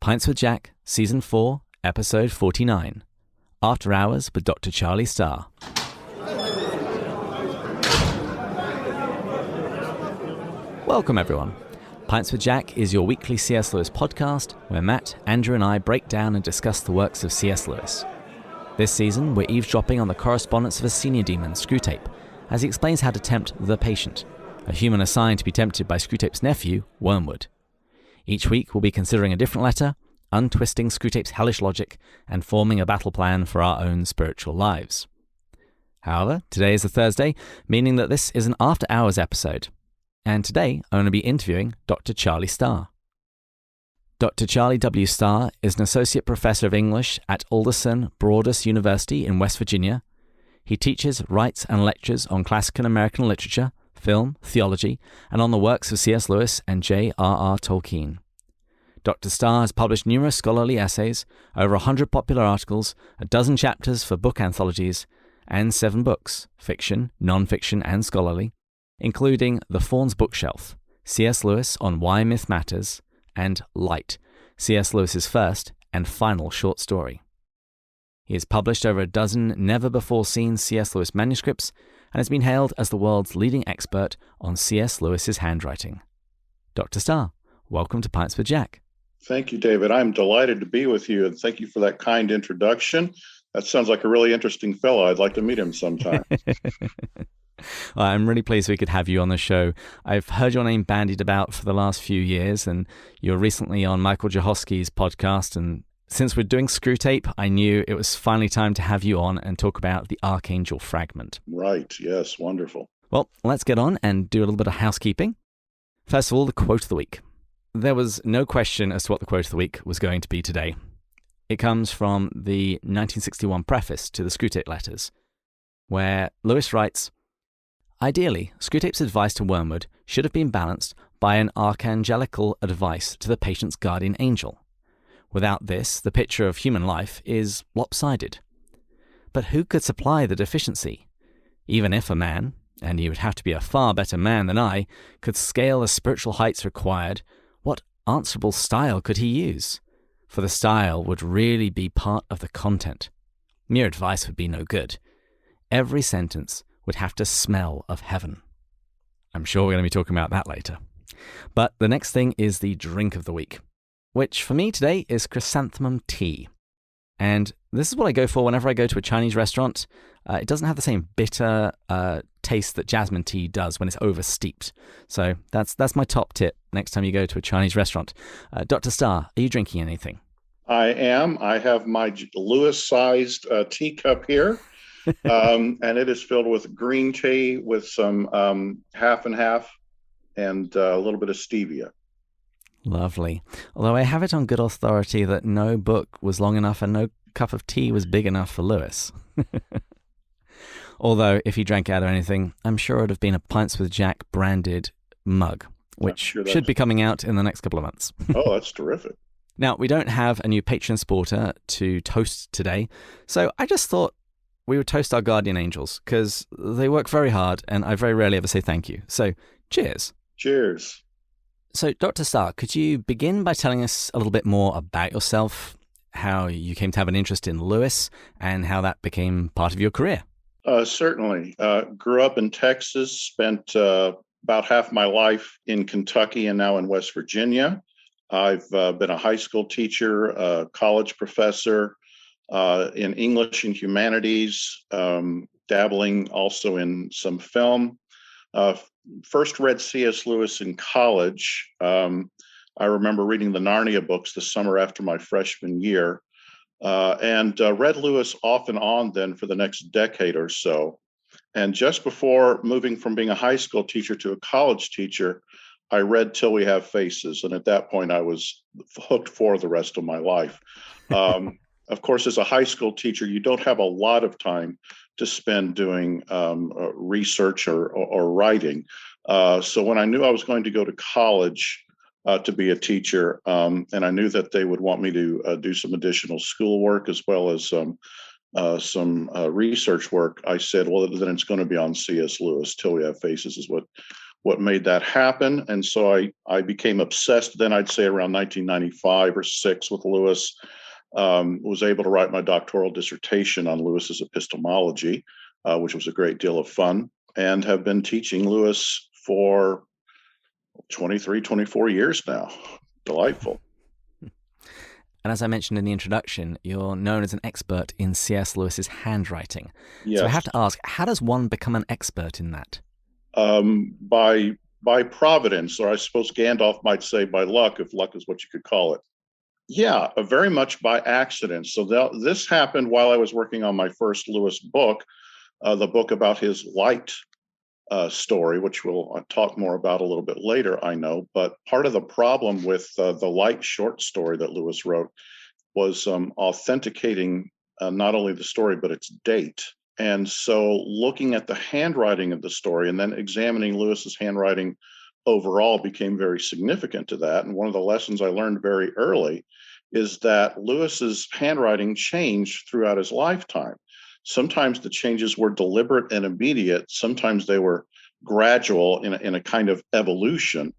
Pints with Jack, Season 4, Episode 49. After Hours with Dr. Charlie Starr. Welcome, everyone. Pints with Jack is your weekly C.S. Lewis podcast where Matt, Andrew, and I break down and discuss the works of C.S. Lewis. This season, we're eavesdropping on the correspondence of a senior demon, Screwtape, as he explains how to tempt the patient, a human assigned to be tempted by Screwtape's nephew, Wormwood. Each week, we'll be considering a different letter, untwisting Screwtape's hellish logic, and forming a battle plan for our own spiritual lives. However, today is a Thursday, meaning that this is an After Hours episode. And today, I'm going to be interviewing Dr. Charlie Starr. Dr. Charlie W. Starr is an associate professor of English at Alderson Broaddus University in West Virginia. He teaches, writes, and lectures on classical American literature, film, theology, and on the works of C.S. Lewis and J.R.R. Tolkien. Dr. Starr has published numerous scholarly essays, over 100 popular articles, a dozen chapters for book anthologies, and 7 books, fiction, non-fiction, and scholarly, including The Fawn's Bookshelf, C.S. Lewis on Why Myth Matters, and Light, C.S. Lewis's first and final short story. He has published over a dozen never-before-seen C.S. Lewis manuscripts and has been hailed as the world's leading expert on C.S. Lewis's handwriting. Dr. Starr, welcome to Pints with Jack. Thank you, David. I'm delighted to be with you, and thank you for that kind introduction. That sounds like a really interesting fellow. I'd like to meet him sometime. Well, I'm really pleased we could have you on the show. I've heard your name bandied about for the last few years, and you're recently on Michael Jahosky's podcast, and since we're doing Screwtape, I knew it was finally time to have you on and talk about the Archangel Fragment. Right, yes, wonderful. Well, let's get on and do a little bit of housekeeping. First of all, the quote of the week. There was no question as to what the quote of the week was going to be today. It comes from the 1961 preface to the Screwtape Letters, where Lewis writes, "Ideally, Screwtape's advice to Wormwood should have been balanced by an archangelical advice to the patient's guardian angel. Without this, the picture of human life is lopsided. But who could supply the deficiency? Even if a man, and he would have to be a far better man than I, could scale the spiritual heights required, what answerable style could he use? For the style would really be part of the content. Mere advice would be no good. Every sentence would have to smell of heaven." I'm sure we're going to be talking about that later. But the next thing is the drink of the week, which for me today is chrysanthemum tea. And this is what I go for whenever I go to a Chinese restaurant. It doesn't have the same bitter taste that jasmine tea does when it's oversteeped. So that's my top tip next time you go to a Chinese restaurant. Dr. Starr, are you drinking anything? I am. I have my Lewis-sized teacup here, and it is filled with green tea with some half and half and a little bit of stevia. Lovely. Although I have it on good authority that no book was long enough and no cup of tea was big enough for Lewis. Although, if he drank out of anything, I'm sure it would have been a Pints with Jack branded mug, which should be coming out in the next couple of months. Oh, that's terrific. Now, we don't have a new Patreon supporter to toast today, so I just thought we would toast our guardian angels, because they work very hard, and I very rarely ever say thank you. So, cheers. Cheers. So, Dr. Starr, could you begin by telling us a little bit more about yourself, how you came to have an interest in Lewis, and how that became part of your career? Certainly. Grew up in Texas, spent about half my life in Kentucky and now in West Virginia. I've been a high school teacher, a college professor in English and humanities, dabbling also in some film. First read C.S. Lewis in college. I remember reading the Narnia books the summer after my freshman year, and read Lewis off and on then for the next decade or so. And just before moving from being a high school teacher to a college teacher, I read Till We Have Faces. And at that point, I was hooked for the rest of my life. Of course, as a high school teacher, you don't have a lot of time to spend doing research or writing. So when I knew I was going to go to college to be a teacher, and I knew that they would want me to do some additional schoolwork as well as some research work, I said, well, then it's going to be on C.S. Lewis. Till We Have Faces is what what made that happen. And so I became obsessed. Then I'd say around 1995 or 6 with Lewis. Was able to write my doctoral dissertation on Lewis's epistemology, which was a great deal of fun, and have been teaching Lewis for 23, 24 years now. Delightful. And as I mentioned in the introduction, you're known as an expert in C.S. Lewis's handwriting. Yes. So I have to ask, how does one become an expert in that? By providence, or I suppose Gandalf might say by luck, if luck is what you could call it. Yeah, very much by accident. So this happened while I was working on my first Lewis book, the book about his light story, which we'll talk more about a little bit later, I know. But part of the problem with the light short story that Lewis wrote was authenticating not only the story, but its date. And so looking at the handwriting of the story and then examining Lewis's handwriting overall became very significant to that. And one of the lessons I learned very early is that Lewis's handwriting changed throughout his lifetime. Sometimes the changes were deliberate and immediate. Sometimes they were gradual in a kind of evolution.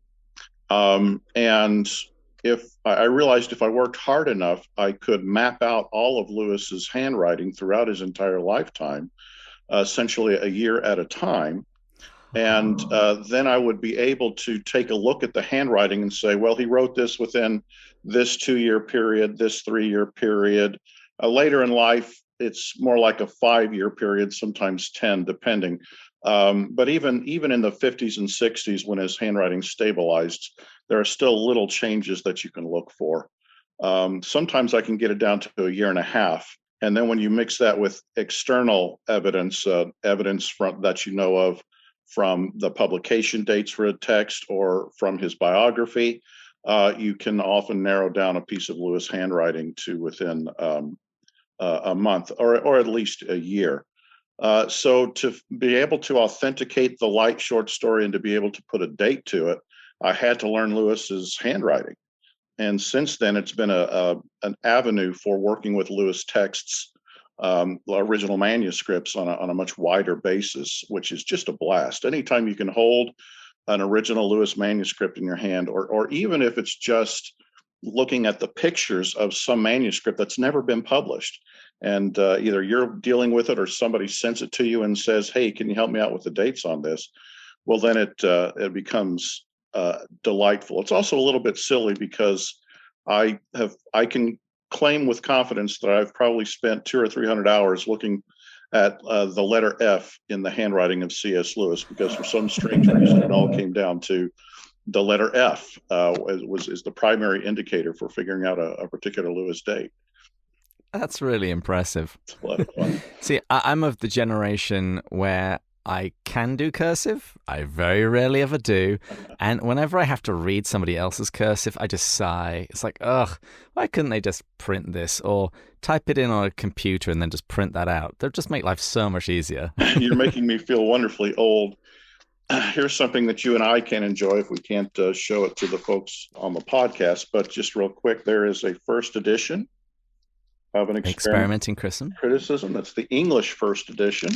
And if I realized if I worked hard enough, I could map out all of Lewis's handwriting throughout his entire lifetime, essentially a year at a time. And then I would be able to take a look at the handwriting and say, well, he wrote this within this 2-year period, this 3-year period. Later in life, it's more like a 5-year period, sometimes 10, depending. But even in the 50s and 60s, when his handwriting stabilized, there are still little changes that you can look for. Sometimes I can get it down to a year and a half. And then when you mix that with external evidence that you know of, from the publication dates for a text or from his biography, you can often narrow down a piece of Lewis handwriting to within a month or at least a year. So to be able to authenticate the light short story and to be able to put a date to it, I had to learn Lewis's handwriting. And since then, it's been an avenue for working with Lewis texts, original manuscripts on a much wider basis, which is just a blast. Anytime you can hold an original Lewis manuscript in your hand, or even if it's just looking at the pictures of some manuscript that's never been published, and either you're dealing with it or somebody sends it to you and says, hey, can you help me out with the dates on this? Well, then it becomes delightful. It's also a little bit silly because I can claim with confidence that I've probably spent 200 or 300 hours looking at the letter F in the handwriting of C.S. Lewis, because for some strange reason it all came down to the letter F is the primary indicator for figuring out a particular Lewis date. That's really impressive. It's a lot of fun. See, I'm of the generation where I can do cursive. I very rarely ever do. And whenever I have to read somebody else's cursive, I just sigh. It's like, ugh, why couldn't they just print this or type it in on a computer and then just print that out? They'll just make life so much easier. You're making me feel wonderfully old. Here's something that you and I can enjoy if we can't show it to the folks on the podcast. But just real quick, there is a first edition of an Experimenting criticism. That's the English first edition.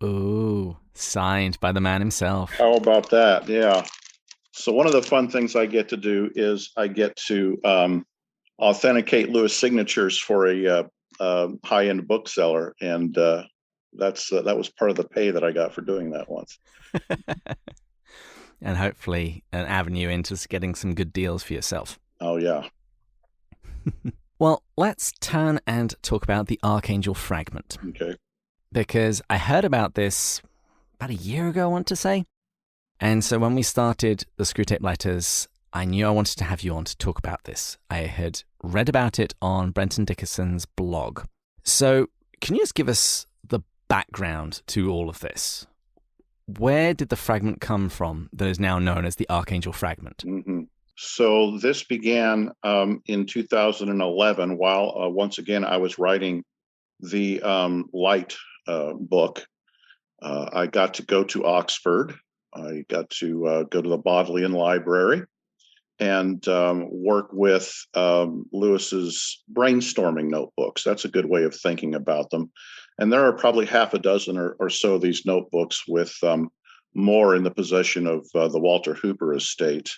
Ooh, signed by the man himself. How about that? Yeah. So one of the fun things I get to do is I get to authenticate Lewis signatures for a high-end bookseller, and that was part of the pay that I got for doing that once. And hopefully an avenue into getting some good deals for yourself. Oh, yeah. Well, let's turn and talk about the Archangel Fragment. Okay. Because I heard about this about a year ago, I want to say. And so when we started the Screwtape Letters, I knew I wanted to have you on to talk about this. I had read about it on Brenton Dickinson's blog. So can you just give us the background to all of this? Where did the fragment come from that is now known as the Archangel Fragment? Mm-hmm. So this began in 2011 while, once again, I was writing the light book. I got to go to Oxford. I got to go to the Bodleian Library and work with Lewis's brainstorming notebooks. That's a good way of thinking about them. And there are probably half a dozen or so of these notebooks with more in the possession of the Walter Hooper estate.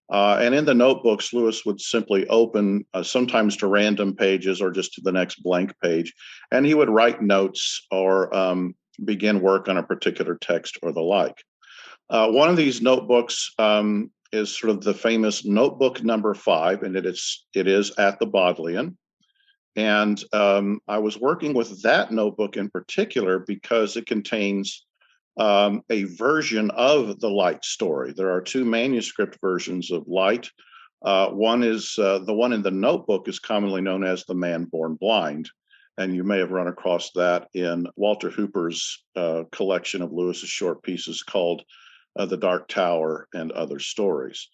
And in the notebooks, Lewis would simply open sometimes to random pages or just to the next blank page, and he would write notes or begin work on a particular text or the like. One of these notebooks is sort of the famous notebook number 5, and it is at the Bodleian. And I was working with that notebook in particular because it contains a version of the Light story. There are 2 manuscript versions of Light. One is the one in the notebook is commonly known as The Man Born Blind. And you may have run across that in Walter Hooper's collection of Lewis's short pieces called The Dark Tower and Other Stories.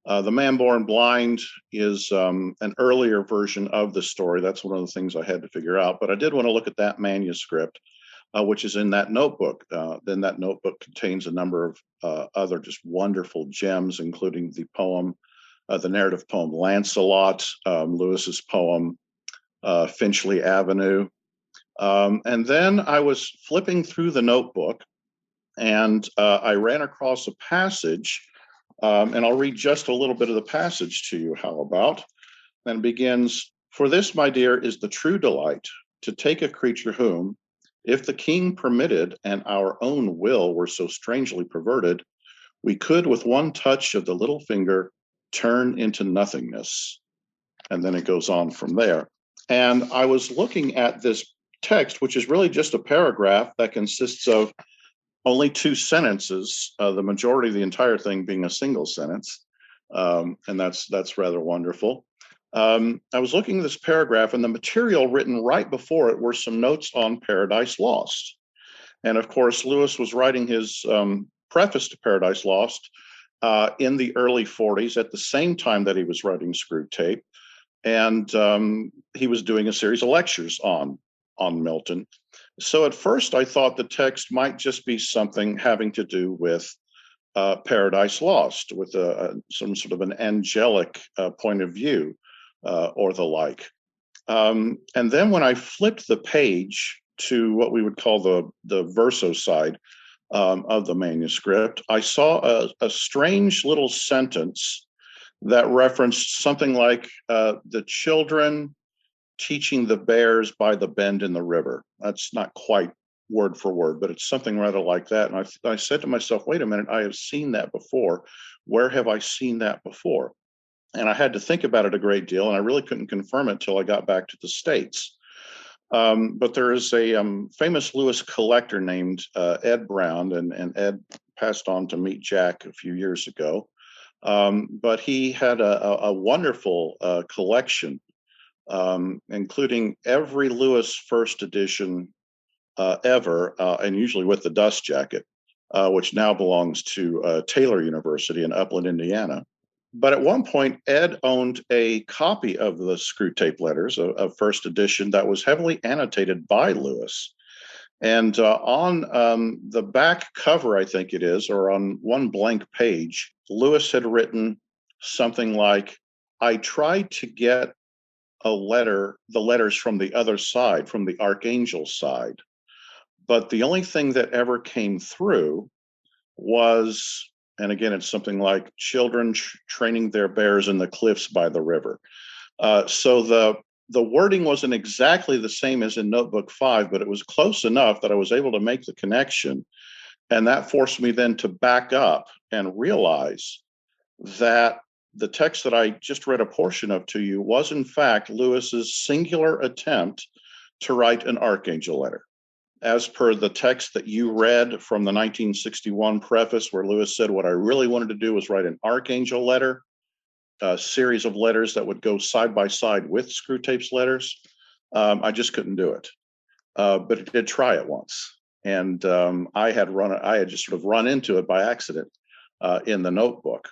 The Man Born Blind is an earlier version of the story. That's one of the things I had to figure out. But I did want to look at that manuscript, which is in that notebook. Then that notebook contains a number of other just wonderful gems, including the poem, the narrative poem Lancelot, Lewis's poem Finchley Avenue. And then I was flipping through the notebook, and I ran across a passage, and I'll read just a little bit of the passage to you. How about? And it begins, "For this, my dear, is the true delight, to take a creature whom, if the king permitted and our own will were so strangely perverted, we could with one touch of the little finger turn into nothingness." And then it goes on from there. And I was looking at this text, which is really just a paragraph that consists of only 2 sentences, the majority of the entire thing being a single sentence. And that's rather wonderful. I was looking at this paragraph, and the material written right before it were some notes on Paradise Lost. And of course, Lewis was writing his preface to Paradise Lost in the early 40s, at the same time that he was writing Screwtape. And he was doing a series of lectures on Milton. So at first, I thought the text might just be something having to do with Paradise Lost, with some sort of an angelic point of view or the like. And then when I flipped the page to what we would call the verso side of the manuscript, I saw a strange little sentence that referenced something like the children teaching the bears by the bend in the river. That's not quite word for word, but it's something rather like that. And I said to myself, wait a minute, I have seen that before. Where have I seen that before? And I had to think about it a great deal, and I really couldn't confirm it till I got back to the States. But there is a famous Lewis collector named Ed Brown, and Ed passed on to meet Jack a few years ago. But he had a wonderful collection, including every Lewis first edition ever, and usually with the dust jacket, which now belongs to Taylor University in Upland, Indiana. But at one point, Ed owned a copy of the Screwtape Letters, a first edition that was heavily annotated by Lewis. And on the back cover, I think it is, or on one blank page, Lewis had written something like, "I tried to get the letters from the other side, from the Archangel side, but the only thing that ever came through was," and again, it's something like, "children training their bears in the cliffs by the river." So the wording wasn't exactly the same as in Notebook 5, but it was close enough that I was able to make the connection. And that forced me then to back up and realize that the text that I just read a portion of to you was, in fact, Lewis's singular attempt to write an Archangel letter. As per the text that you read from the 1961 preface, where Lewis said, what I really wanted to do was write an Archangel letter, a series of letters that would go side by side with Screwtape's letters. I just couldn't do it, but I did try it once, and I had just sort of run into it by accident in the notebook.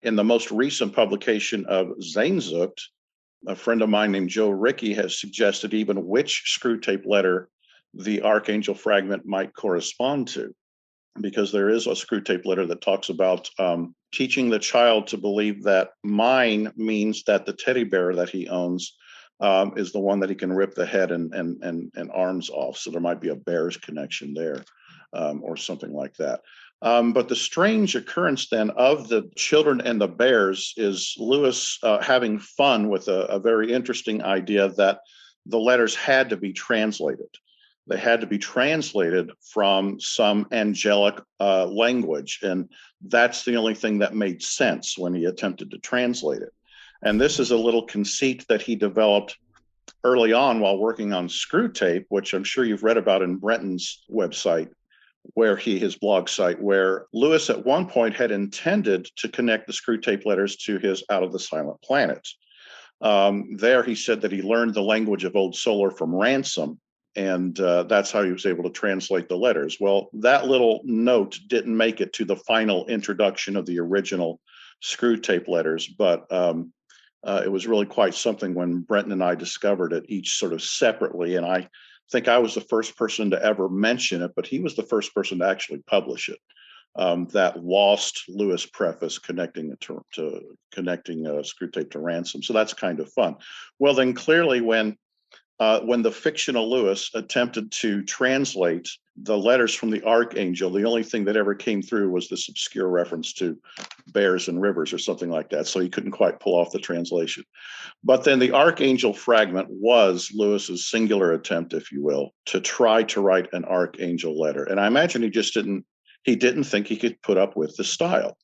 In the most recent publication of Sehnsucht, a friend of mine named Joe Rickey has suggested even which Screwtape letter the Archangel fragment might correspond to, because there is a Screwtape letter that talks about teaching the child to believe that mine means that the teddy bear that he owns is the one that he can rip the head and arms off. So there might be a bear's connection there, or something like that. But the strange occurrence then of the children and the bears is Lewis having fun with a very interesting idea that the letters had to be translated. They had to be translated from some angelic language. And that's the only thing that made sense when he attempted to translate it. And this is a little conceit that he developed early on while working on Screwtape, which I'm sure you've read about in Brenton's website, his blog site, where Lewis at one point had intended to connect the Screwtape letters to his Out of the Silent Planet. There he said that he learned the language of Old Solar from Ransom, and that's how he was able to translate the letters. Well, that little note didn't make it to the final introduction of the original Screwtape letters, but it was really quite something when Brenton and I discovered it, each sort of separately. And I think I was the first person to ever mention it, but he was the first person to actually publish it. That lost Lewis preface connecting Screwtape to Ransom. So that's kind of fun. Well, then clearly when the fictional Lewis attempted to translate the letters from the Archangel, the only thing that ever came through was this obscure reference to bears and rivers or something like that. So he couldn't quite pull off the translation. But then the Archangel fragment was Lewis's singular attempt, if you will, to try to write an Archangel letter. And I imagine he didn't think he could put up with the style.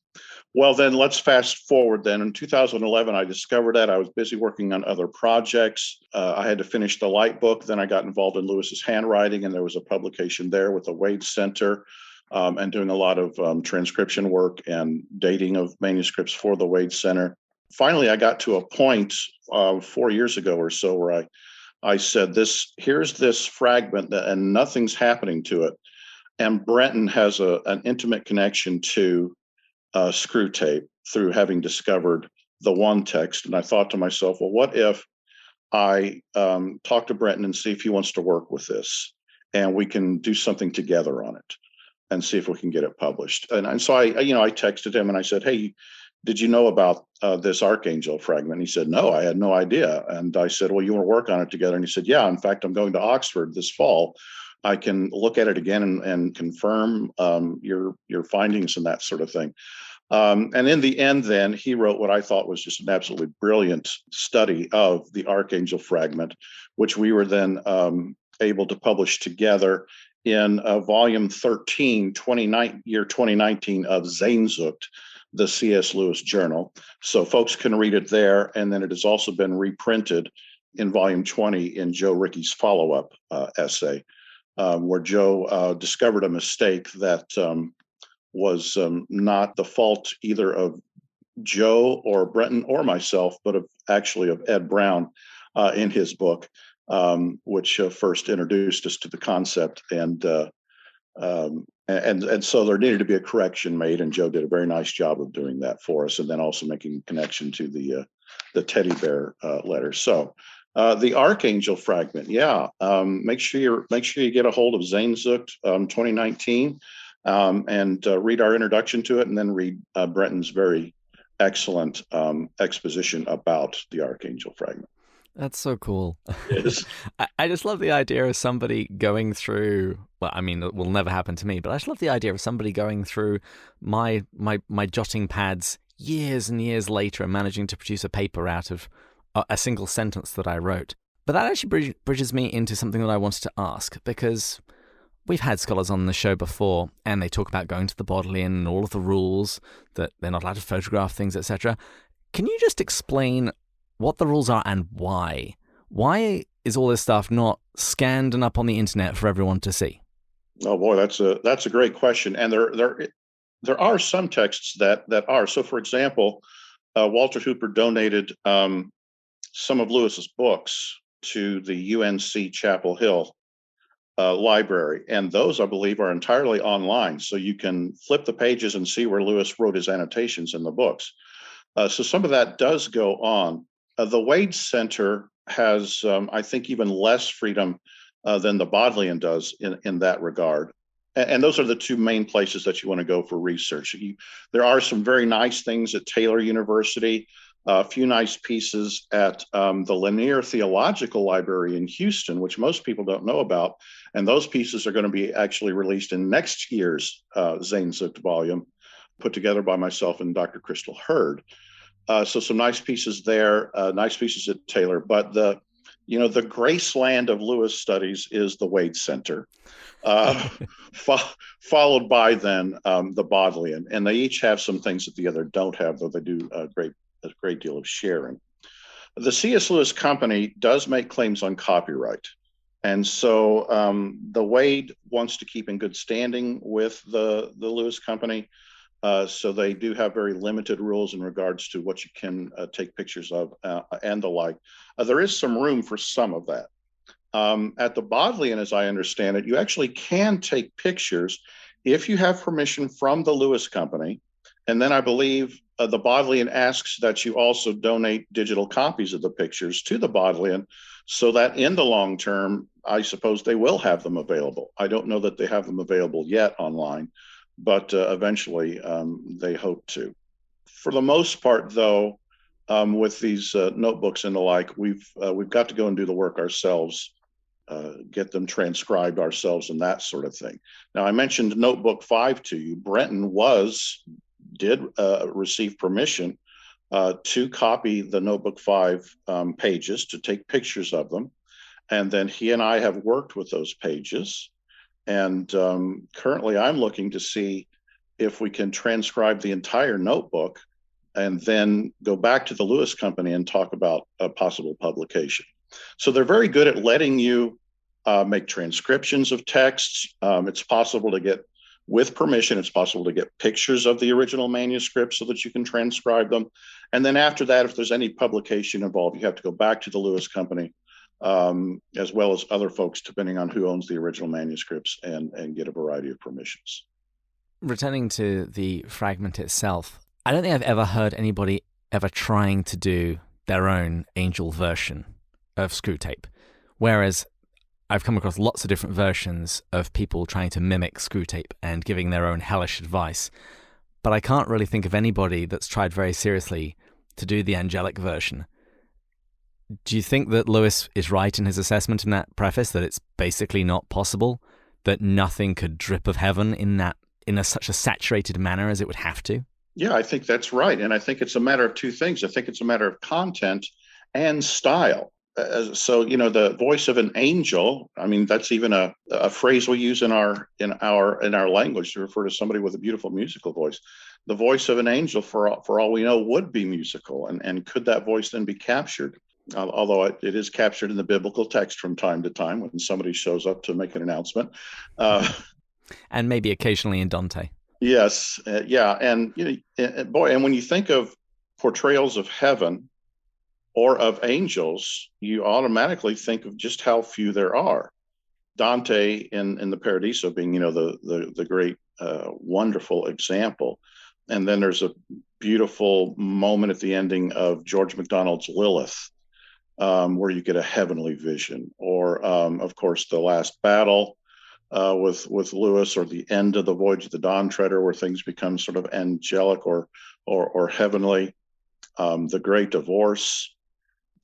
Well, then let's fast forward then. In 2011, I discovered that. I was busy working on other projects. I had to finish the Light book. Then I got involved in Lewis's handwriting, and there was a publication there with the Wade Center and doing a lot of transcription work and dating of manuscripts for the Wade Center. Finally, I got to a point 4 years ago or so where I said, here's this fragment and nothing's happening to it. And Brenton has an intimate connection to Screwtape through having discovered the one text. And I thought to myself, well, what if I talk to Brenton and see if he wants to work with this and we can do something together on it and see if we can get it published. And so I texted him and I said, hey, did you know about this Archangel fragment? And he said, no, I had no idea. And I said, well, you want to work on it together? And he said, yeah, in fact, I'm going to Oxford this fall. I can look at it again and confirm your findings and that sort of thing. And in the end, then, he wrote what I thought was just an absolutely brilliant study of the Archangel fragment, which we were then able to publish together in volume 13, 2019 of Sehnsucht, the C.S. Lewis journal. So folks can read it there. And then it has also been reprinted in volume 20 in Joe Ricky's follow-up essay, where Joe discovered a mistake that was not the fault either of Joe or Brenton or myself, but of Ed Brown in his book, which first introduced us to the concept. And so there needed to be a correction made, and Joe did a very nice job of doing that for us, and then also making a connection to the teddy bear letter. So the Archangel fragment, make sure you get a hold of Sehnsucht 2019 and read our introduction to it, and then read Brenton's very excellent exposition about the Archangel fragment. That's so cool. It is. I just love the idea of somebody going through, well, I mean, it will never happen to me, but I just love the idea of somebody going through my jotting pads years and years later and managing to produce a paper out of a single sentence that I wrote. But that actually bridges me into something that I wanted to ask, because we've had scholars on the show before, and they talk about going to the Bodleian and all of the rules, that they're not allowed to photograph things, etc. Can you just explain what the rules are and why? Why is all this stuff not scanned and up on the internet for everyone to see? Oh boy, that's a great question. And there are some texts that are. So, for example, Walter Hooper donated some of Lewis's books to the UNC Chapel Hill library, and those, I believe, are entirely online. So you can flip the pages and see where Lewis wrote his annotations in the books. So some of that does go on. The Wade Center has, I think, even less freedom than the Bodleian does in that regard. And those are the two main places that you want to go for research. There are some very nice things at Taylor University. a few nice pieces at the Lanier Theological Library in Houston, which most people don't know about. And those pieces are going to be actually released in next year's Sehnsucht volume, put together by myself and Dr. Crystal Hurd. So some nice pieces there, nice pieces at Taylor. But the Graceland of Lewis studies is the Wade Center, followed by then the Bodleian. And they each have some things that the other don't have, though they do a great deal of sharing. The C.S. Lewis Company does make claims on copyright. And so the Wade wants to keep in good standing with the Lewis Company. So they do have very limited rules in regards to what you can take pictures of and the like. There is some room for some of that. At the Bodleian, as I understand it, you actually can take pictures if you have permission from the Lewis Company. And then I believe the Bodleian asks that you also donate digital copies of the pictures to the Bodleian, so that in the long term, I suppose they will have them available. I don't know that they have them available yet online, but eventually they hope to. For the most part, though, with these notebooks and the like, we've got to go and do the work ourselves, get them transcribed ourselves and that sort of thing. Now, I mentioned Notebook 5 to you. Brenton did receive permission to copy the Notebook 5 pages, to take pictures of them. And then he and I have worked with those pages. And currently I'm looking to see if we can transcribe the entire notebook and then go back to the Lewis Company and talk about a possible publication. So they're very good at letting you make transcriptions of texts. It's possible to get, with permission, it's possible to get pictures of the original manuscript so that you can transcribe them. And then after that, if there's any publication involved, you have to go back to the Lewis Company, as well as other folks, depending on who owns the original manuscripts, and get a variety of permissions. Returning to the Fragment itself, I don't think I've ever heard anybody ever trying to do their own angel version of Screwtape, whereas I've come across lots of different versions of people trying to mimic Screwtape and giving their own hellish advice. But I can't really think of anybody that's tried very seriously to do the angelic version. Do you think that Lewis is right in his assessment in that preface, that it's basically not possible, that nothing could drip of heaven in such a saturated manner as it would have to? Yeah, I think that's right. And I think it's a matter of two things. I think it's a matter of content and style. So, the voice of an angel, I mean, that's even a phrase we use in our language to refer to somebody with a beautiful musical voice. The voice of an angel, for all we know, would be musical. And could that voice then be captured? Although it is captured in the biblical text from time to time when somebody shows up to make an announcement. And maybe occasionally in Dante. Yes. Yeah. And, and when you think of portrayals of heaven or of angels, you automatically think of just how few there are. Dante in the Paradiso being, the great, wonderful example. And then there's a beautiful moment at the ending of George MacDonald's Lilith, where you get a heavenly vision. Or, of course, the last battle with Lewis, or the end of the Voyage of the Dawn Treader, where things become sort of angelic or heavenly. The Great Divorce.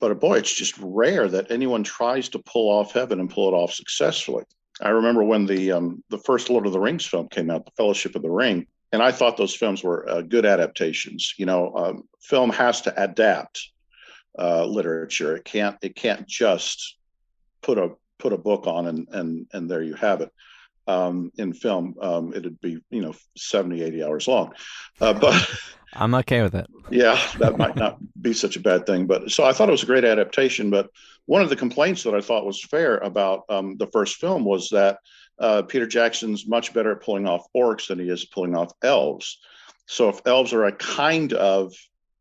But boy, it's just rare that anyone tries to pull off heaven and pull it off successfully. I remember when the first Lord of the Rings film came out, The Fellowship of the Ring, and I thought those films were good adaptations. Film has to adapt literature. It can't just put a book on and there you have it. In film, it'd be 70, 80 hours long, but I'm okay with it. Yeah, that might not be such a bad thing. But so I thought it was a great adaptation. But one of the complaints that I thought was fair about the first film was that Peter Jackson's much better at pulling off orcs than he is pulling off elves. So if elves are a kind of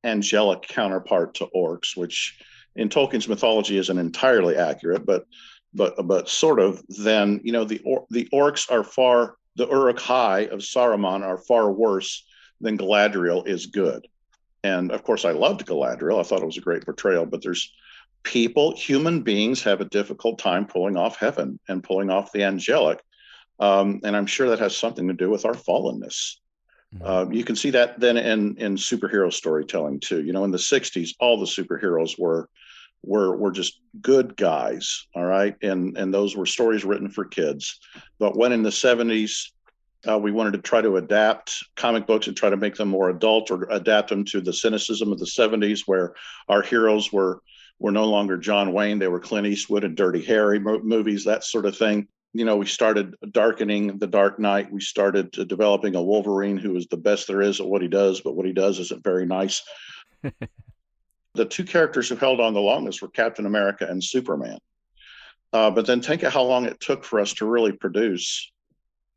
angelic counterpart to orcs, which in Tolkien's mythology isn't entirely accurate, but sort of, then the orcs the Uruk-hai of Saruman are far worse than Galadriel is good. And of course, I loved Galadriel. I thought it was a great portrayal, but human beings have a difficult time pulling off heaven and pulling off the angelic. And I'm sure that has something to do with our fallenness. You can see that then in superhero storytelling too. In the '60s, all the superheroes were just good guys, all right, and those were stories written for kids. But when in the '70s we wanted to try to adapt comic books and try to make them more adult or adapt them to the cynicism of the '70s, where our heroes were no longer John Wayne, they were Clint Eastwood and Dirty Harry movies, that sort of thing. We started darkening the Dark Knight. We started developing a Wolverine who is the best there is at what he does, but what he does isn't very nice. The two characters who held on the longest were Captain America and Superman. But then think of how long it took for us to really produce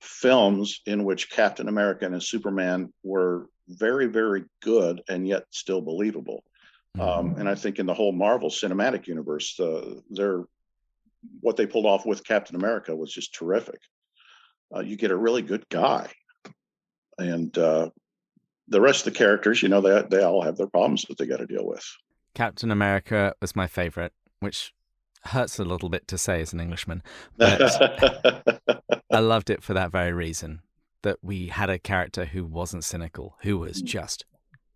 films in which Captain America and Superman were very, very good and yet still believable. And I think in the whole Marvel Cinematic Universe, what they pulled off with Captain America was just terrific. You get a really good guy, and the rest of the characters, they all have their problems that they got to deal with. Captain America was my favorite, which hurts a little bit to say as an Englishman, but I loved it for that very reason, that we had a character who wasn't cynical, who was just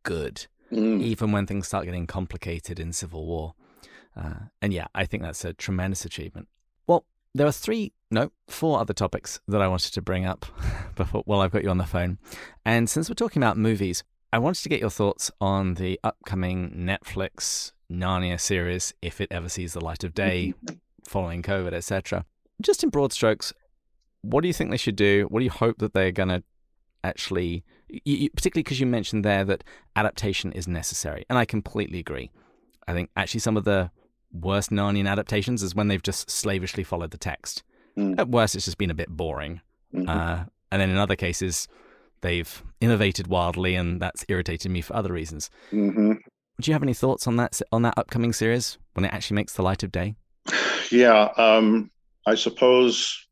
good, even when things start getting complicated in Civil War. And yeah, I think that's a tremendous achievement. Well, there are 4 other topics that I wanted to bring up while I've got you on the phone. And since we're talking about movies, I wanted to get your thoughts on the upcoming Netflix Narnia series, if it ever sees the light of day, following COVID, etc. Just in broad strokes, what do you think they should do? What do you hope that they're going to actually, particularly because you mentioned there that adaptation is necessary, and I completely agree. I think actually some of the worst Narnian adaptations is when they've just slavishly followed the text. At worst, it's just been a bit boring. And then in other cases, they've innovated wildly, and that's irritated me for other reasons. Do you have any thoughts on that upcoming series when it actually makes the light of day? Yeah, I suppose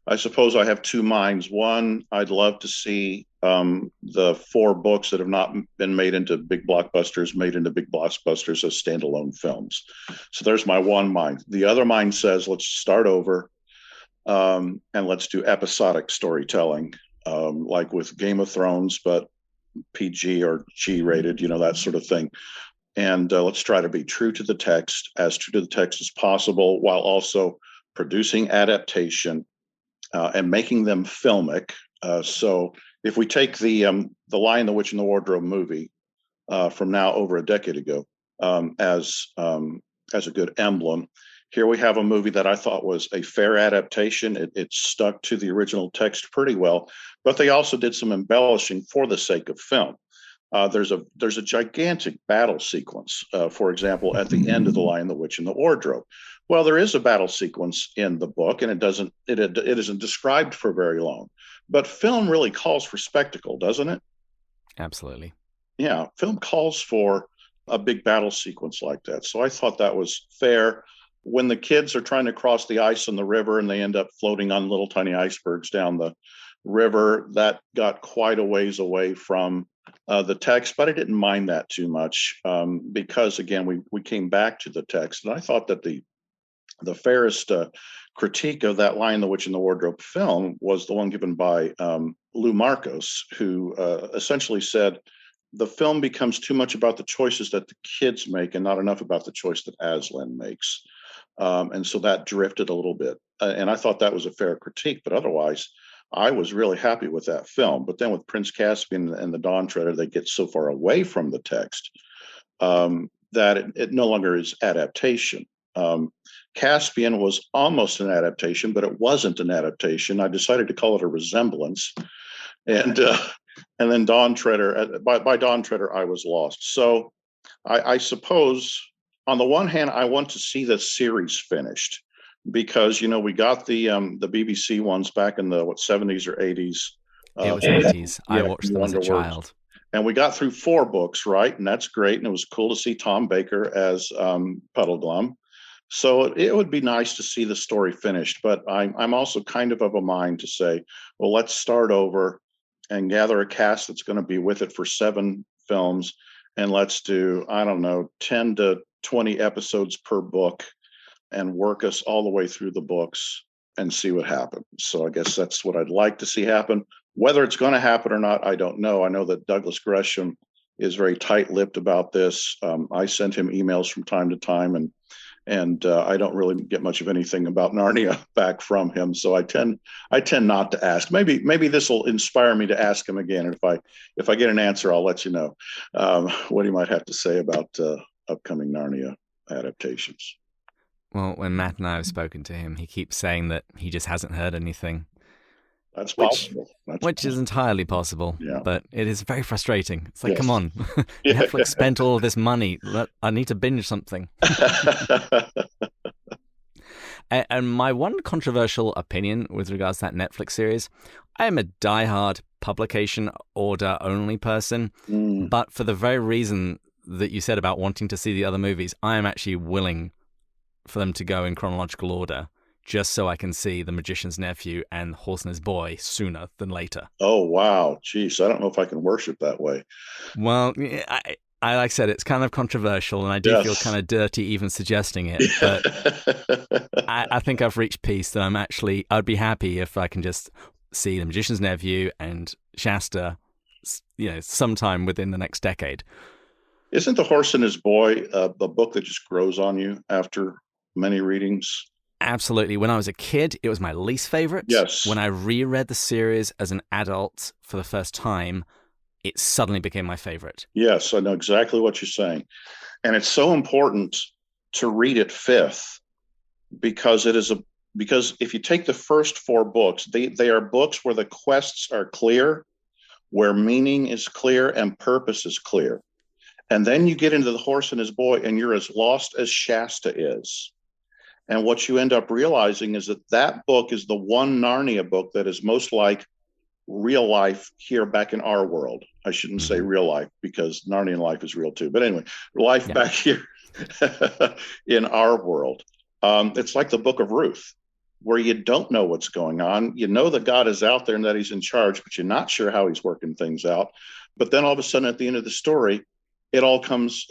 I have two minds. One, I'd love to see the 4 books that have not been made into big blockbusters as standalone films. So there's my one mind. The other mind says, let's start over and let's do episodic storytelling, like with Game of Thrones, but PG or G rated, that sort of thing. And let's try to be true to the text as possible, while also producing adaptation and making them filmic. So if we take the Lion, the Witch, and the Wardrobe movie from now over a decade ago as a good emblem, here we have a movie that I thought was a fair adaptation. It stuck to the original text pretty well, but they also did some embellishing for the sake of film. There's a gigantic battle sequence, for example, at the end of The Lion, the Witch, and the Wardrobe. Well, there is a battle sequence in the book, and it isn't described for very long. But film really calls for spectacle, doesn't it? Absolutely. Yeah, film calls for a big battle sequence like that. So I thought that was fair. When the kids are trying to cross the ice on the river and they end up floating on little tiny icebergs down the river, that got quite a ways away from the text, but I didn't mind that too much because, again, we came back to the text. And I thought that the fairest critique of that Lion, the Witch, and the Wardrobe film was the one given by Lou Marcos, who essentially said the film becomes too much about the choices that the kids make and not enough about the choice that Aslan makes. And so that drifted a little bit. And I thought that was a fair critique, but otherwise, I was really happy with that film. But then with Prince Caspian and the Dawn Treader, they get so far away from the text that it no longer is adaptation. Caspian was almost an adaptation, but it wasn't an adaptation. I decided to call it a resemblance. And then Dawn Treader, by Dawn Treader, I was lost. So I suppose on the one hand, I want to see the series finished because, we got the BBC ones back in the 70s or 80s. It was 80s. I watched them as a child. And we got through 4 books, right? And that's great. And it was cool to see Tom Baker as Puddleglum. So it would be nice to see the story finished. But I'm also kind of a mind to say, well, let's start over and gather a cast that's going to be with it for 7 films. And let's do, 10 to 20 episodes per book and work us all the way through the books and see what happens. So I guess that's what I'd like to see happen. Whether it's going to happen or not, I don't know. I know that Douglas Gresham is very tight-lipped about this. I sent him emails from time to time, and I don't really get much of anything about Narnia back from him. So I tend not to ask. Maybe this will inspire me to ask him again. And if I get an answer, I'll let you know what he might have to say about upcoming Narnia adaptations. Well, when Matt and I have spoken to him, he keeps saying that he just hasn't heard anything. That's possible. Which is entirely possible, yeah. But it is very frustrating. It's like, Yes. Come on, Netflix spent all of this money. I need to binge something. And my one controversial opinion with regards to that Netflix series, I am a diehard publication order only person, but for the very reason that you said about wanting to see the other movies, I am actually willing for them to go in chronological order, just so I can see The Magician's Nephew and Horse and His Boy sooner than later. Oh, wow. Jeez, I don't know if I can worship that way. Well, I like I said, it's kind of controversial, and I do feel kind of dirty even suggesting it, but I think I've reached peace that I'd be happy if I can just see The Magician's Nephew and Shasta, sometime within the next decade. Isn't The Horse and His Boy the book that just grows on you after many readings? Absolutely. When I was a kid, it was my least favorite. Yes. When I reread the series as an adult for the first time, it suddenly became my favorite. Yes, I know exactly what you're saying. And it's so important to read it fifth because because if you take the first four books, they are books where the quests are clear, where meaning is clear and purpose is clear. And then you get into The Horse and His Boy and you're as lost as Shasta is. And what you end up realizing is that book is the one Narnia book that is most like real life here back in our world. I shouldn't say real life because Narnian life is real too. But anyway, life back here in our world. It's like the book of Ruth, where you don't know what's going on. You know that God is out there and that he's in charge, but you're not sure how he's working things out. But then all of a sudden at the end of the story, it all comes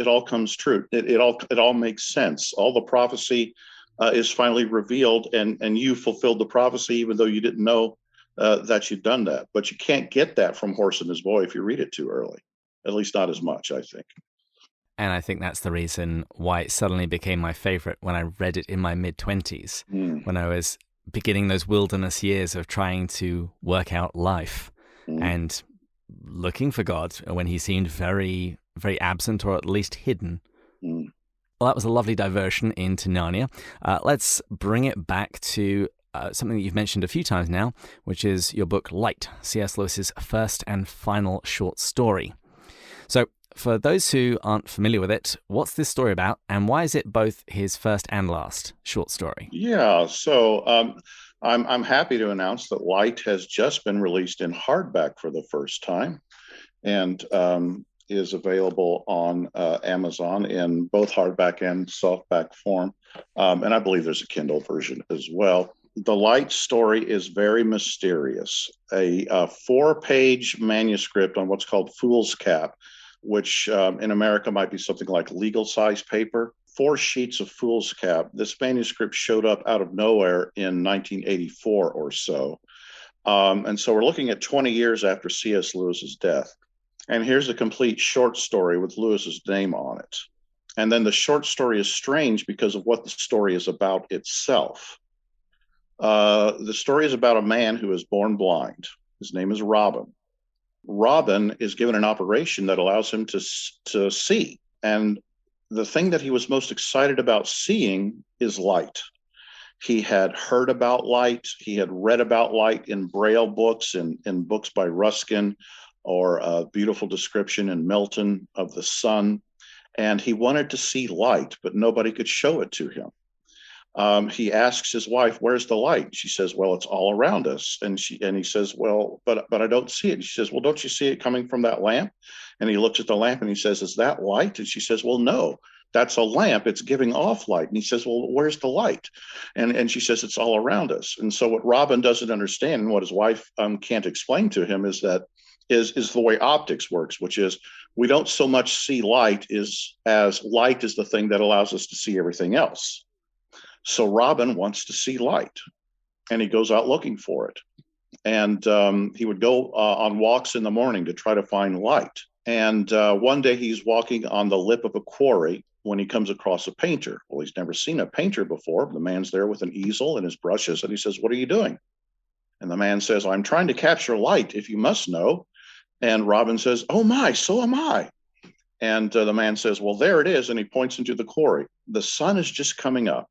true. It all makes sense. All the prophecy is finally revealed, and you fulfilled the prophecy, even though you didn't know that you'd done that. But you can't get that from Horse and His Boy if you read it too early, at least not as much, I think. And I think that's the reason why it suddenly became my favorite when I read it in my mid-20s, when I was beginning those wilderness years of trying to work out life and looking for God when he seemed very, very absent or at least hidden. Well, that was a lovely diversion into Narnia. Let's bring it back to something that you've mentioned a few times now, which is your book Light, C.S. Lewis's first and final short story. So, for those who aren't familiar with it, what's this story about, and why is it both his first and last short story? Yeah, so I'm happy to announce that Light has just been released in hardback for the first time, and is available on Amazon in both hardback and softback form. And I believe there's a Kindle version as well. The Light story is very mysterious. A 4-page manuscript on what's called foolscap, which in America might be something like legal size paper. 4 sheets of foolscap. This manuscript showed up out of nowhere in 1984 or so. And so we're looking at 20 years after C.S. Lewis's death. And here's a complete short story with Lewis's name on it. And then the short story is strange because of what the story is about itself. The story is about a man who is born blind. His name is Robin. Robin is given an operation that allows him to see. And the thing that he was most excited about seeing is light. He had heard about light. He had read about light in Braille books and in books by Ruskin, or a beautiful description in Milton of the sun. And he wanted to see light, but nobody could show it to him. He asks his wife, "Where's the light?" She says, "Well, it's all around us." And he says, "Well, but I don't see it." And she says, "Well, don't you see it coming from that lamp?" And he looks at the lamp and he says, "Is that light?" And she says, "Well, no, that's a lamp. It's giving off light." And he says, "Well, where's the light?" And she says, "It's all around us." And so what Robin doesn't understand, and what his wife can't explain to him, is that is the way optics works, which is we don't so much see light as light is the thing that allows us to see everything else. So Robin wants to see light, and he goes out looking for it. And he would go on walks in the morning to try to find light. And one day he's walking on the lip of a quarry when he comes across a painter. Well, he's never seen a painter before. The man's there with an easel and his brushes, and he says, "What are you doing?" And the man says, "I'm trying to capture light, if you must know." And Robin says, "Oh my, so am I." And the man says, "Well, there it is." And he points into the quarry. The sun is just coming up,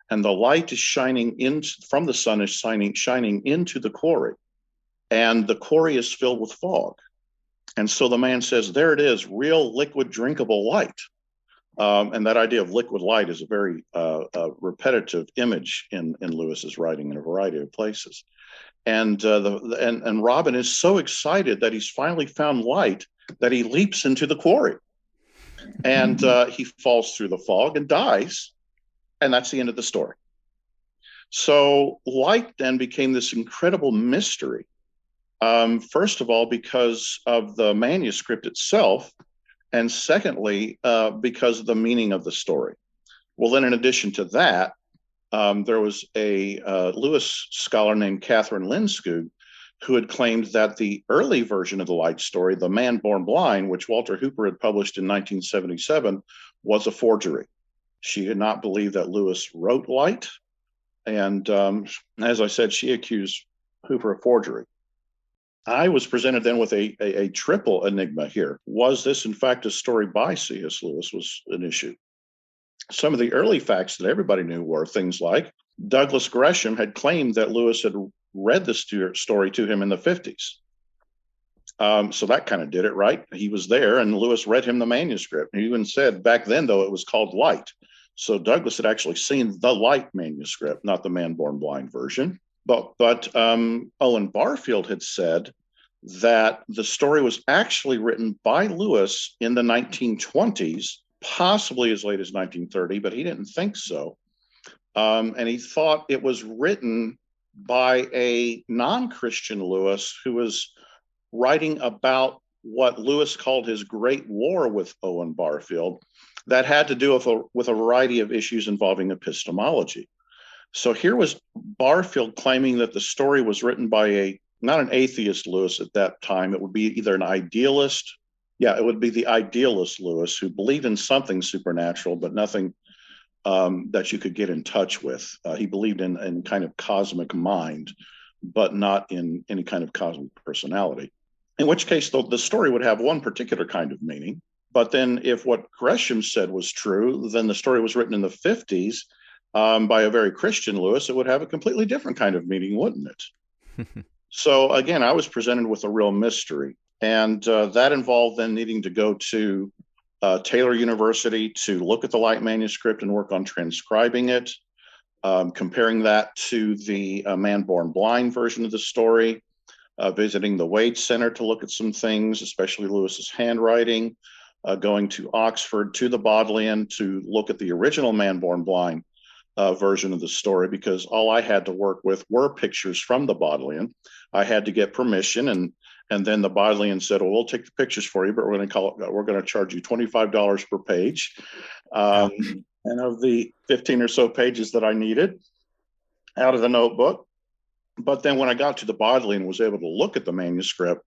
and the light is shining in from the sun is shining into the quarry. And the quarry is filled with fog. And so the man says, "There it is, real liquid drinkable light." And that idea of liquid light is a very repetitive image in Lewis's writing in a variety of places. And Robin is so excited that he's finally found light that he leaps into the quarry, and he falls through the fog and dies. And that's the end of the story. So light then became this incredible mystery. First of all, because of the manuscript itself, and secondly, because of the meaning of the story. Well, then in addition to that, there was a Lewis scholar named Catherine Linskog who had claimed that the early version of the light story, The Man Born Blind, which Walter Hooper had published in 1977, was a forgery. She did not believe that Lewis wrote light. And as I said, she accused Hooper of forgery. I was presented then with a triple enigma here. Was this, in fact, a story by C.S. Lewis was an issue? Some of the early facts that everybody knew were things like Douglas Gresham had claimed that Lewis had read the story to him in the 50s. So that kind of did it, right? He was there, and Lewis read him the manuscript. He even said back then, though, it was called Light. So Douglas had actually seen the Light manuscript, not the Man Born Blind version. But Owen Barfield had said that the story was actually written by Lewis in the 1920s, possibly as late as 1930, but he didn't think so. And he thought it was written by a non-Christian Lewis who was writing about what Lewis called his Great War with Owen Barfield that had to do with a variety of issues involving epistemology. So here was Barfield claiming that the story was written by not an atheist Lewis at that time. It would be either an idealist. Yeah, it would be the idealist Lewis who believed in something supernatural, but nothing that you could get in touch with. He believed in kind of cosmic mind, but not in any kind of cosmic personality. In which case, the story would have one particular kind of meaning. But then if what Gresham said was true, then the story was written in the 50s by a very Christian Lewis, it would have a completely different kind of meaning, wouldn't it? So again, I was presented with a real mystery. And that involved then needing to go to Taylor University to look at the Light manuscript and work on transcribing it, comparing that to the Man Born Blind version of the story, visiting the Wade Center to look at some things, especially Lewis's handwriting, going to Oxford to the Bodleian to look at the original Man Born Blind version of the story, because all I had to work with were pictures from the Bodleian. I had to get permission, and then the Bodleian said, "Well, we'll take the pictures for you, but we're going to charge you $25 per page." And of the 15 or so pages that I needed out of the notebook. But then when I got to the Bodleian and was able to look at the manuscript,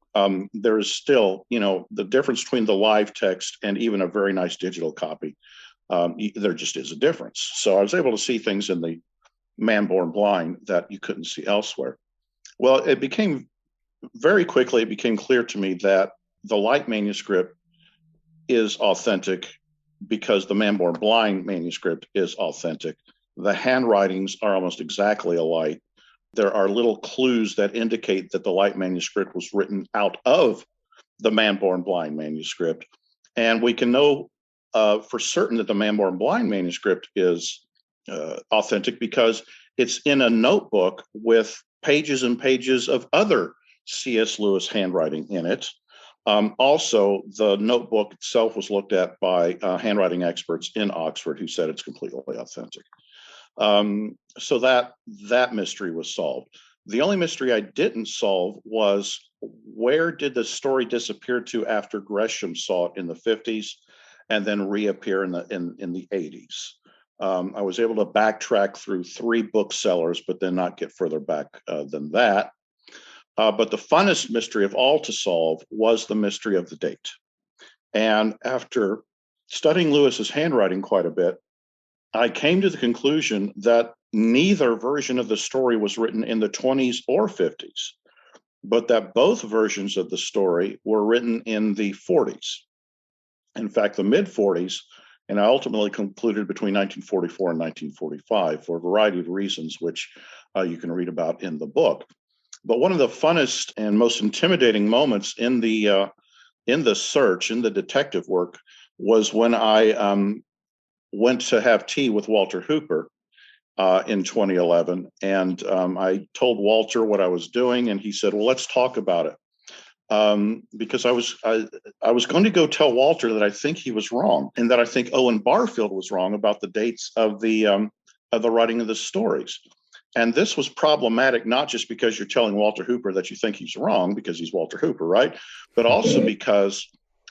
there is still, the difference between the live text and even a very nice digital copy. There just is a difference. So I was able to see things in the Man Born Blind that you couldn't see elsewhere. Well, it became clear to me that the Light manuscript is authentic because the Man Born Blind manuscript is authentic. The handwritings are almost exactly alike. There are little clues that indicate that the Light manuscript was written out of the Man Born Blind manuscript. And we can know for certain that the Man Born Blind manuscript is authentic because it's in a notebook with pages and pages of other C.S. Lewis handwriting in it. Also, the notebook itself was looked at by handwriting experts in Oxford who said it's completely authentic. So that mystery was solved. The only mystery I didn't solve was where did the story disappear to after Gresham saw it in the 50s and then reappear in the 80s. I was able to backtrack through 3 booksellers, but then not get further back than that. But the funnest mystery of all to solve was the mystery of the date. And after studying Lewis's handwriting quite a bit, I came to the conclusion that neither version of the story was written in the 20s or 50s, but that both versions of the story were written in the 40s. In fact, the mid 40s, and I ultimately concluded between 1944 and 1945 for a variety of reasons, which you can read about in the book. But one of the funnest and most intimidating moments in the search, in the detective work, was when I went to have tea with Walter Hooper in 2011, and I told Walter what I was doing, and he said, "Well, let's talk about it." Because I was going to go tell Walter that I think he was wrong, and that I think Owen Barfield was wrong about the dates of the writing of the stories. And this was problematic, not just because you're telling Walter Hooper that you think he's wrong because he's Walter Hooper, right? But also because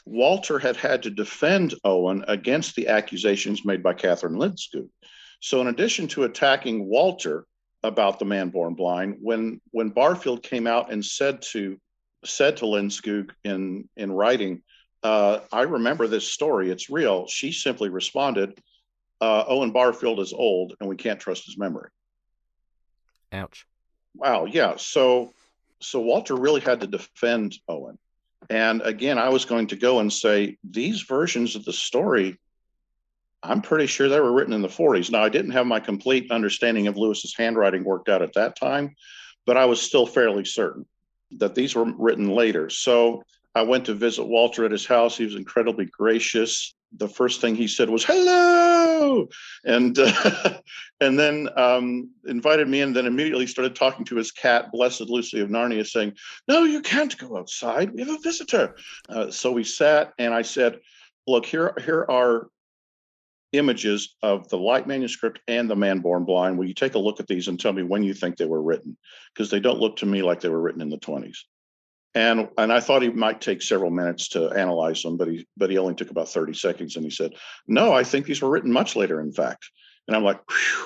Walter had to defend Owen against the accusations made by Catherine Lindskog. So in addition to attacking Walter about the man born blind, when Barfield came out and said to Lindskog in writing, I remember this story, it's real, she simply responded, Owen Barfield is old and we can't trust his memory. Ouch. Wow, yeah. So Walter really had to defend Owen. And again, I was going to go and say, these versions of the story, I'm pretty sure they were written in the 40s. Now, I didn't have my complete understanding of Lewis's handwriting worked out at that time, but I was still fairly certain that these were written later. So I went to visit Walter at his house. He was incredibly gracious. The first thing he said was, "Hello," and then invited me in, then immediately started talking to his cat, Blessed Lucy of Narnia, saying, "No, you can't go outside. We have a visitor." So we sat, and I said, "Look, here are images of the light manuscript and the man born blind. Will you take a look at these and tell me when you think they were written? Because they don't look to me like they were written in the 20s. And I thought he might take several minutes to analyze them, but he only took about 30 seconds. And he said, "No, I think these were written much later, in fact." And I'm like,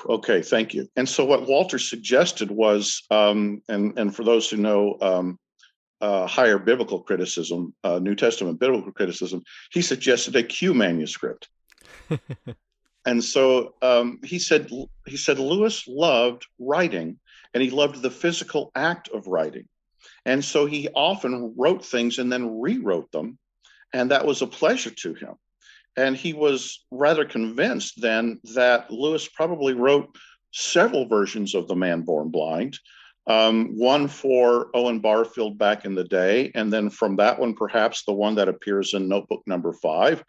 "Okay, thank you." And so what Walter suggested was, and for those who know higher biblical criticism, New Testament biblical criticism, he suggested a Q manuscript. And so he said Lewis loved writing, and he loved the physical act of writing. And so he often wrote things and then rewrote them. And that was a pleasure to him. And he was rather convinced then that Lewis probably wrote several versions of The Man Born Blind, one for Owen Barfield back in the day. And then from that one, perhaps the one that appears in Notebook number 5.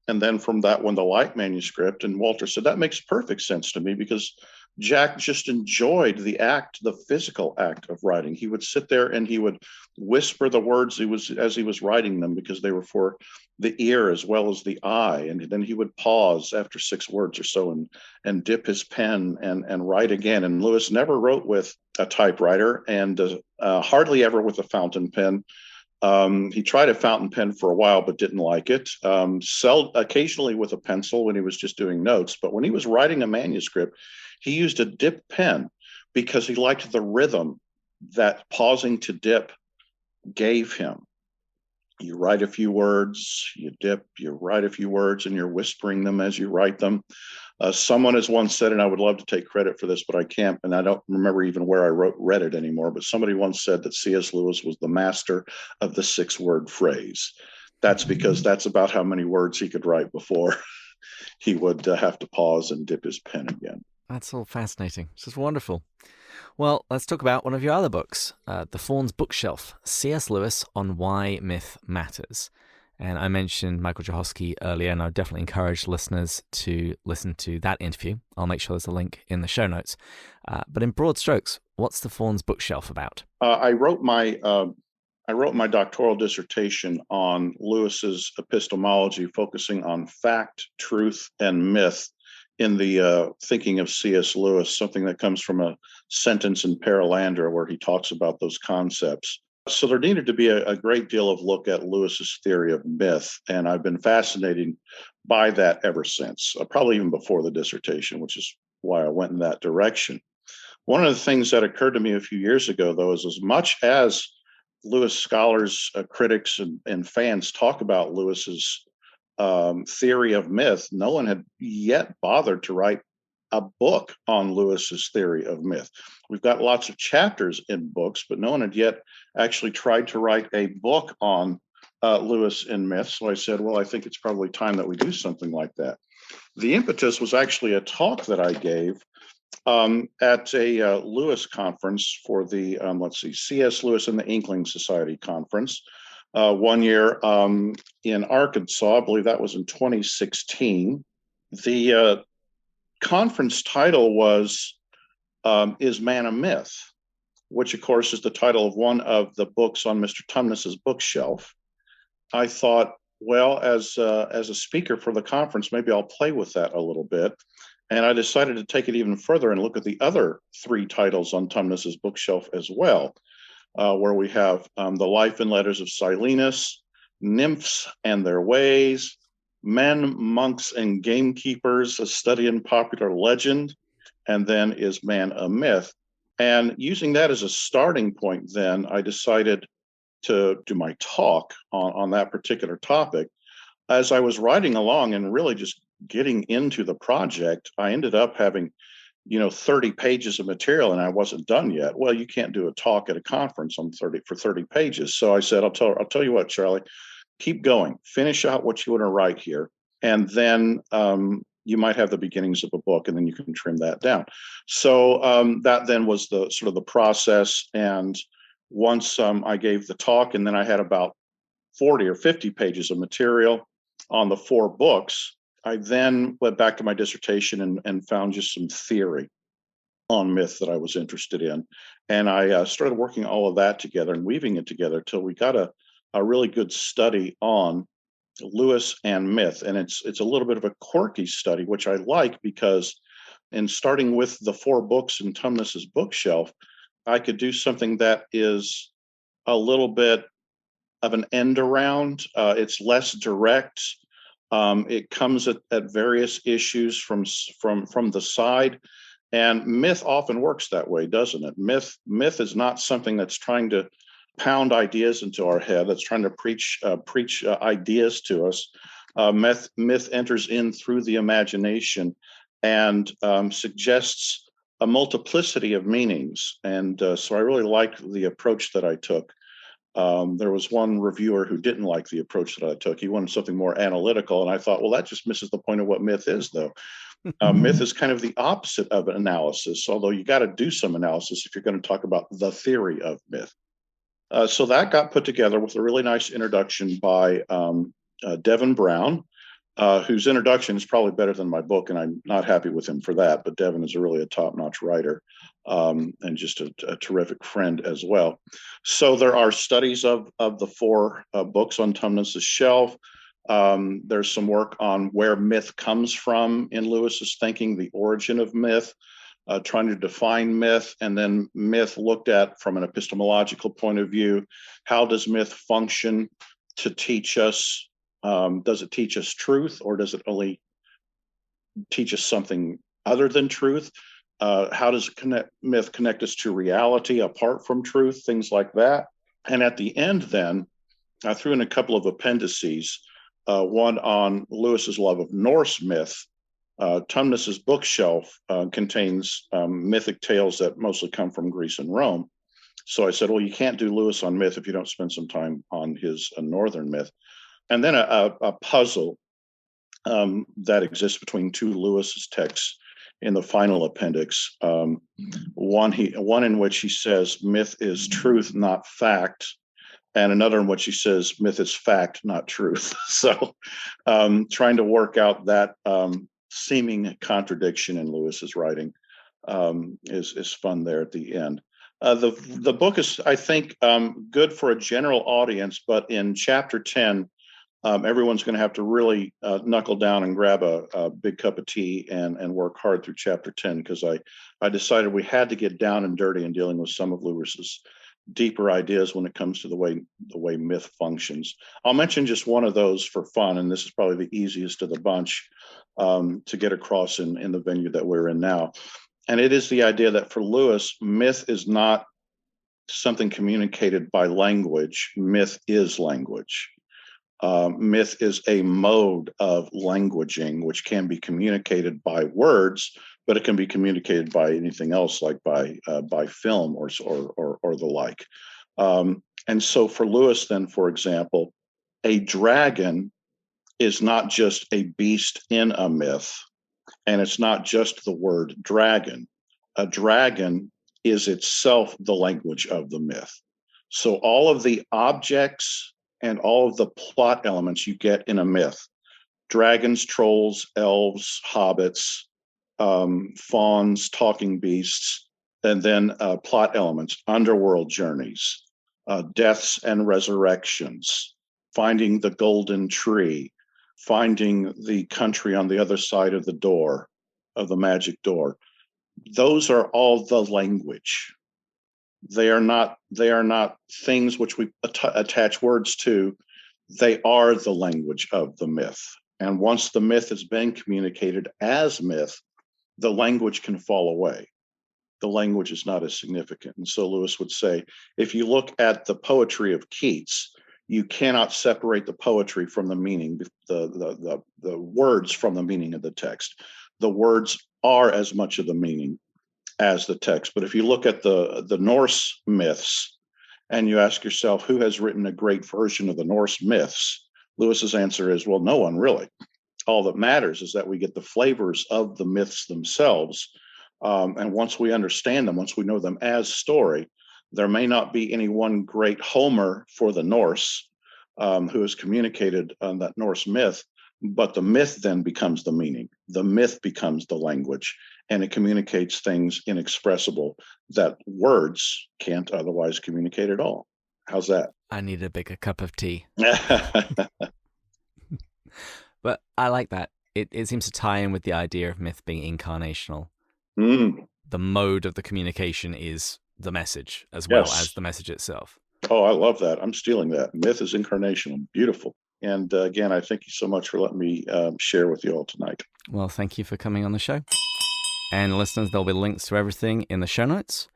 And then from that one, the light manuscript. And Walter said, "That makes perfect sense to me because Jack just enjoyed the physical act of writing. He would sit there and he would whisper the words as he was writing them because they were for the ear as well as the eye. And then he would pause after 6 words or so and dip his pen and write again. And Lewis never wrote with a typewriter and hardly ever with a fountain pen. He tried a fountain pen for a while, but didn't like it. Occasionally with a pencil when he was just doing notes. But when he was writing a manuscript, he used a dip pen because he liked the rhythm that pausing to dip gave him. You write a few words, you dip, you write a few words, and you're whispering them as you write them. Someone has once said, and I would love to take credit for this, but I can't, and I don't remember even where I read it anymore, but somebody once said that C.S. Lewis was the master of the 6-word phrase. That's because that's about how many words he could write before he would have to pause and dip his pen again. That's all fascinating. This is wonderful. Well, let's talk about one of your other books, The Fawn's Bookshelf, C.S. Lewis on Why Myth Matters. And I mentioned Michael Johosky earlier, and I would definitely encourage listeners to listen to that interview. I'll make sure there's a link in the show notes. But in broad strokes, what's The Fawn's Bookshelf about? I wrote my doctoral dissertation on Lewis's epistemology, focusing on fact, truth, and myth in the thinking of C.S. Lewis, something that comes from a sentence in Paralandra where he talks about those concepts. So there needed to be a great deal of look at Lewis's theory of myth, and I've been fascinated by that ever since, probably even before the dissertation, which is why I went in that direction. One of the things that occurred to me a few years ago, though, is as much as Lewis scholars, critics, and fans talk about Lewis's theory of myth, no one had yet bothered to write a book on Lewis's theory of myth. We've got lots of chapters in books, but no one had yet actually tried to write a book on Lewis and myth. So I said, well, I think it's probably time that we do something like that. The impetus was actually a talk that I gave at a Lewis conference for the, C.S. Lewis and the Inkling Society conference. One year in Arkansas, I believe that was in 2016. The conference title was Is Man a Myth? Which, of course, is the title of one of the books on Mr. Tumnus's bookshelf. I thought, well, as a speaker for the conference, maybe I'll play with that a little bit. And I decided to take it even further and look at the other 3 titles on Tumnus's bookshelf as well, where we have The Life and Letters of Silenus, Nymphs and Their Ways, Men, Monks, and Gamekeepers, A Study in Popular Legend, and then Is Man a Myth? And using that as a starting point, then I decided to do my talk on that particular topic. As I was writing along and really just getting into the project, I ended up having 30 pages of material, and I wasn't done yet. Well, you can't do a talk at a conference on 30 pages. So I said, I'll tell you what, Charlie, keep going, finish out what you want to write here. And then you might have the beginnings of a book, and then you can trim that down. So that then was the sort of the process. And once I gave the talk, and then I had about 40 or 50 pages of material on the 4 books, I then went back to my dissertation and found just some theory on myth that I was interested in. And I started working all of that together and weaving it together till we got a really good study on Lewis and myth. And it's a little bit of a quirky study, which I like, because in starting with the 4 books in Tumnus's bookshelf, I could do something that is a little bit of an end around. It's less direct. It comes at various issues from the side, and myth often works that way, doesn't it? Myth is not something that's trying to pound ideas into our head, that's trying to preach ideas to us. Myth enters in through the imagination and suggests a multiplicity of meanings. And so I really liked the approach that I took. There was one reviewer who didn't like the approach that I took. He wanted something more analytical. And I thought, well, that just misses the point of what myth is, though. Myth is kind of the opposite of analysis, although you got to do some analysis if you're going to talk about the theory of myth. So that got put together with a really nice introduction by Devin Brown, whose introduction is probably better than my book, and I'm not happy with him for that. But Devin is really a top-notch writer and just a terrific friend as well. So there are studies of the 4 books on Tumnus's shelf. There's some work on where myth comes from in Lewis's thinking, the origin of myth, trying to define myth, and then myth looked at from an epistemological point of view. How does myth function to teach us? Does it teach us truth, or does it only teach us something other than truth? How does myth connect us to reality apart from truth? Things like that. And at the end, then, I threw in a couple of appendices, one on Lewis's love of Norse myth. Tumnus's bookshelf contains mythic tales that mostly come from Greece and Rome. So I said, well, you can't do Lewis on myth if you don't spend some time on his northern myth. And then a puzzle that exists between 2 Lewis's texts in the final appendix. One in which he says myth is truth, not fact, and another in which he says myth is fact, not truth. So trying to work out that seeming contradiction in Lewis's writing is fun there at the end. The book is, I think, good for a general audience, but in chapter 10, everyone's going to have to really knuckle down and grab a big cup of tea and work hard through chapter 10, because I decided we had to get down and dirty in dealing with some of Lewis's deeper ideas when it comes to the way myth functions. I'll mention just one of those for fun, and this is probably the easiest of the bunch to get across in the venue that we're in now. And it is the idea that for Lewis, myth is not something communicated by language. Myth is language. Myth is a mode of languaging, which can be communicated by words, but it can be communicated by anything else, like by film or the like. And so for Lewis, then, for example, a dragon is not just a beast in a myth, and it's not just the word dragon. A dragon is itself the language of the myth. So all of the objects and all of the plot elements you get in a myth, dragons, trolls, elves, hobbits, fawns, talking beasts, and then plot elements, underworld journeys, deaths and resurrections, finding the golden tree, finding the country on the other side of the door, of the magic door. Those are all the language. They are not things which we attach words to. They are the language of the myth. And once the myth has been communicated as myth, the language can fall away. The language is not as significant. And so Lewis would say, if you look at the poetry of Keats, you cannot separate the poetry from the meaning, the words from the meaning of the text. The words are as much of the meaning as the text. But if you look at the Norse myths and you ask yourself, who has written a great version of the Norse myths? Lewis's answer is, well, no one really. All that matters is that we get the flavors of the myths themselves. And once we understand them, once we know them as story, there may not be any one great Homer for the Norse who has communicated on that Norse myth, but the myth then becomes the meaning. The myth becomes the language, and it communicates things inexpressible that words can't otherwise communicate at all. How's that? I need a bigger cup of tea. But I like that. It seems to tie in with the idea of myth being incarnational. The mode of the communication is the message as well as the message itself. Oh, I love that. I'm stealing that. Myth is incarnational. Beautiful. And again, I thank you so much for letting me share with you all tonight. Well, thank you for coming on the show. And listeners, there'll be links to everything in the show notes.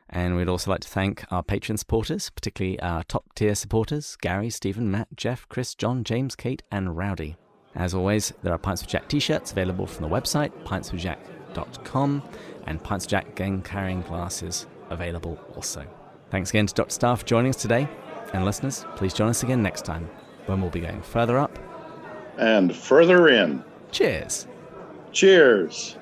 And we'd also like to thank our Patreon supporters, particularly our top-tier supporters, Gary, Stephen, Matt, Jeff, Chris, John, James, Kate, and Rowdy. As always, there are Pints with Jack t-shirts available from the website, pintswithjack.com, and Pints with Jack game-carrying glasses available also. Thanks again to Dr. Starr for joining us today. And listeners, please join us again next time, when we'll be going further up and further in. Cheers. Cheers.